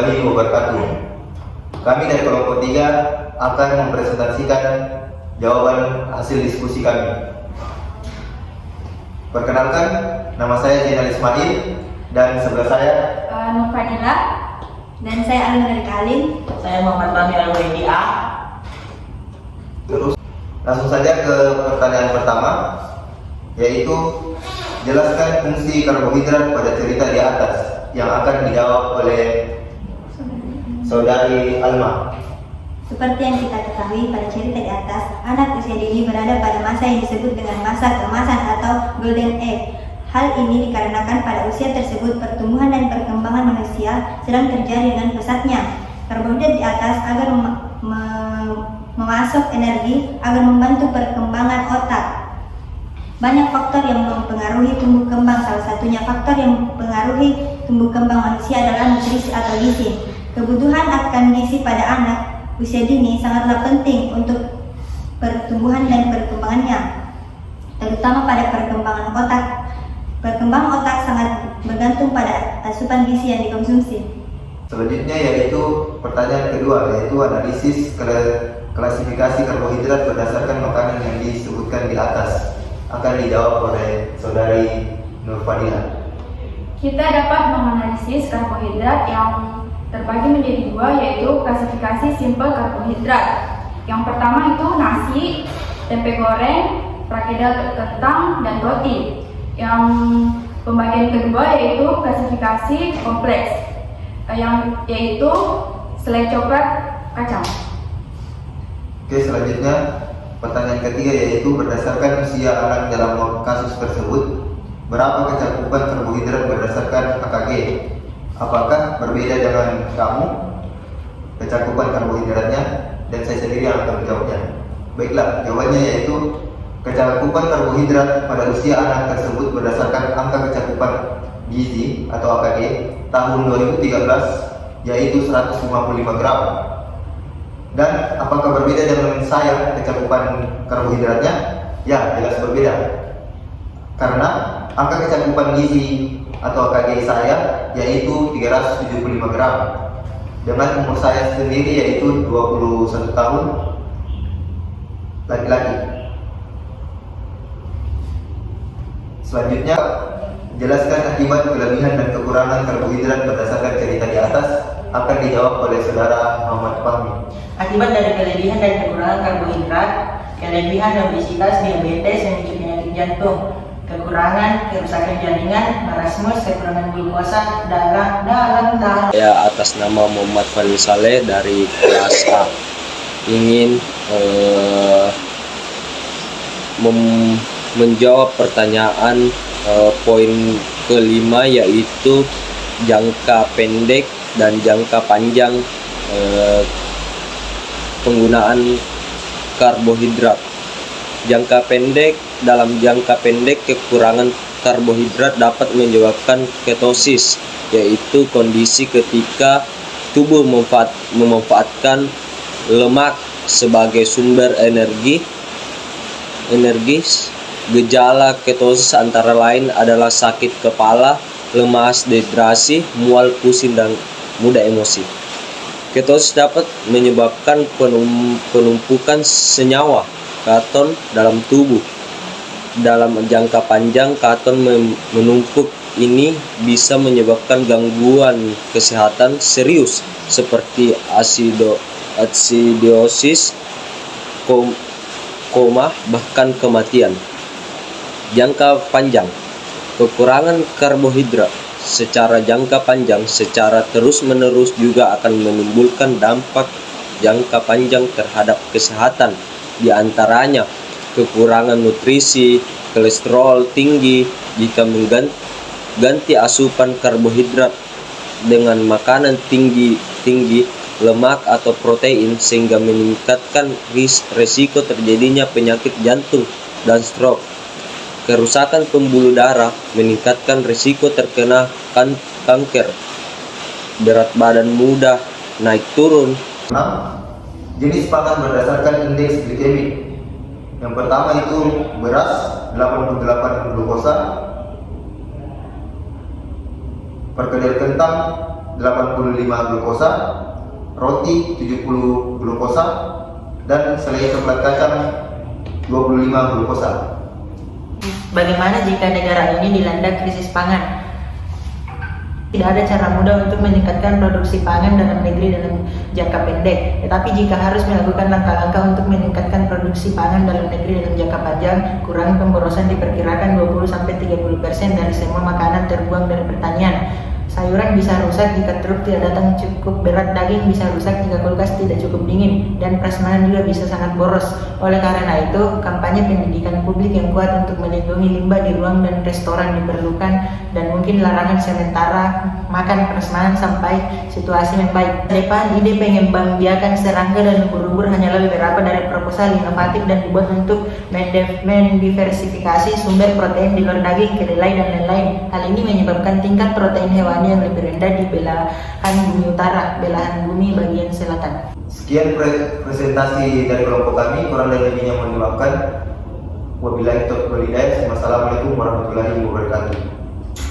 warahmatullahi wabarakatuh. Kami dari kelompok 3 akan mempresentasikan jawaban hasil diskusi kami. Perkenalkan, nama saya Zainal Ismail dan sebelah saya Nur Fadila, dan saya Alun dari Kalim. Saya Muhammad Fahmi Al-Waidia. Terus langsung saja ke pertanyaan pertama, yaitu jelaskan fungsi karbohidrat pada cerita di atas, yang akan dijawab oleh Saudari Alma. Seperti yang kita ketahui pada cerita di atas, anak usia dini berada pada masa yang disebut dengan masa keemasan atau golden age. Hal ini dikarenakan pada usia tersebut pertumbuhan dan perkembangan manusia sedang terjadi dengan pesatnya. Karbohidrat di atas agar memasok energi agar membantu perkembangan otak. Banyak faktor yang mempengaruhi tumbuh kembang. Salah satunya faktor yang mempengaruhi tumbuh kembang manusia adalah nutrisi atau gizi. Kebutuhan akan gizi pada anak usia dini sangatlah penting untuk pertumbuhan dan perkembangannya, terutama pada perkembangan otak. Perkembangan otak sangat bergantung pada asupan gizi yang dikonsumsi. Selanjutnya yaitu pertanyaan kedua, yaitu analisis klasifikasi karbohidrat berdasarkan makanan yang disebutkan di atas. Akan dijawab oleh Saudari Nur Fadila. Kita dapat menganalisis karbohidrat yang terbagi menjadi dua, yaitu klasifikasi simpel karbohidrat. Yang pertama itu nasi, tempe goreng, prakedel kentang, dan roti. Yang pembagian kedua yaitu klasifikasi kompleks, yang yaitu selai coklat kacang. Oke, selanjutnya pertanyaan ketiga, yaitu berdasarkan usia anak dalam kasus tersebut, berapa kecakupan karbohidrat berdasarkan AKG? Apakah berbeda dengan kamu kecakupan karbohidratnya, dan saya sendiri yang akan menjawabnya. Baiklah, jawabannya yaitu kecakupan karbohidrat pada usia anak tersebut berdasarkan angka kecakupan gizi atau AKG tahun 2013 yaitu 155 gram. Dan apakah berbeda dengan saya kecakupan karbohidratnya? Ya, jelas berbeda. Karena angka kecakupan gizi atau AKG saya yaitu 375 gram. Dengan umur saya sendiri yaitu 21 tahun, laki-laki. Selanjutnya, jelaskan akibat kelebihan dan kekurangan karbohidrat berdasarkan cerita di atas. Akan dijawab oleh Saudara Muhammad Fahmi. Akibat dari kelebihan dan kekurangan karbohidrat, kelebihan obesitas, diabetes, memicu penyakit jantung. Kekurangan, kerusakan jaringan, marasmus, kekurangan glukosa dalam darah. Saya atas nama Muhammad Fahmi Saleh dari kelas A ingin menjawab pertanyaan poin kelima, yaitu jangka pendek dan jangka panjang penggunaan karbohidrat. Dalam jangka pendek kekurangan karbohidrat dapat menyebabkan ketosis, yaitu kondisi ketika tubuh memanfaatkan lemak sebagai sumber energi. Gejala ketosis antara lain adalah sakit kepala, lemas, dehidrasi, mual, pusing, dan mudah emosi. Ketosis dapat menyebabkan penumpukan senyawa keton dalam tubuh. Dalam jangka panjang, keton menumpuk ini bisa menyebabkan gangguan kesehatan serius seperti asidosis, koma, bahkan kematian. Jangka panjang, kekurangan karbohidrat secara jangka panjang secara terus-menerus juga akan menimbulkan dampak jangka panjang terhadap kesehatan, di antaranya kekurangan nutrisi, kolesterol tinggi. Jika mengganti asupan karbohidrat dengan makanan tinggi lemak atau protein, sehingga meningkatkan risiko terjadinya penyakit jantung dan stroke. Kerusakan pembuluh darah meningkatkan risiko terkena kanker. Berat badan mudah naik turun. 6. Jenis pangan berdasarkan indeks glikemik. Yang pertama itu beras 88 glukosa, perkedel kentang 85 glukosa, roti 70 glukosa, dan selai coklat kacang 25 glukosa. Bagaimana jika negara ini dilanda krisis pangan? Tidak ada cara mudah untuk meningkatkan produksi pangan dalam negeri dalam jangka pendek. Tetapi jika harus melakukan langkah-langkah untuk meningkatkan produksi pangan dalam negeri dalam jangka panjang, kurangi pemborosan diperkirakan 20-30% dari semua makanan terbuang dari pertanian. Sayuran bisa rusak jika truk tidak datang cukup berat, daging bisa rusak jika kulkas tidak cukup dingin, dan prasmanan juga bisa sangat boros. Oleh karena itu, kampanye pendidikan publik yang kuat untuk melindungi limbah di ruang dan restoran diperlukan, dan mungkin larangan sementara makan prasmanan sampai situasi membaik. Depan ide pengembangbiakan serangga dan ubur-ubur hanyalah beberapa dari proposal inovatif dan dibuat untuk mendiversifikasi sumber protein di luar daging, kedelai, dan lain-lain. Hal ini menyebabkan tingkat protein hewani yang lebih rendah di belahan bumi utara, belahan bumi bagian selatan. Sekian presentasi dari kelompok kami, kurang dan lebihnya mohon dimaafkan. Wabillahi taufiq wal hidayah. Wassalamualaikum warahmatullahi wabarakatuh.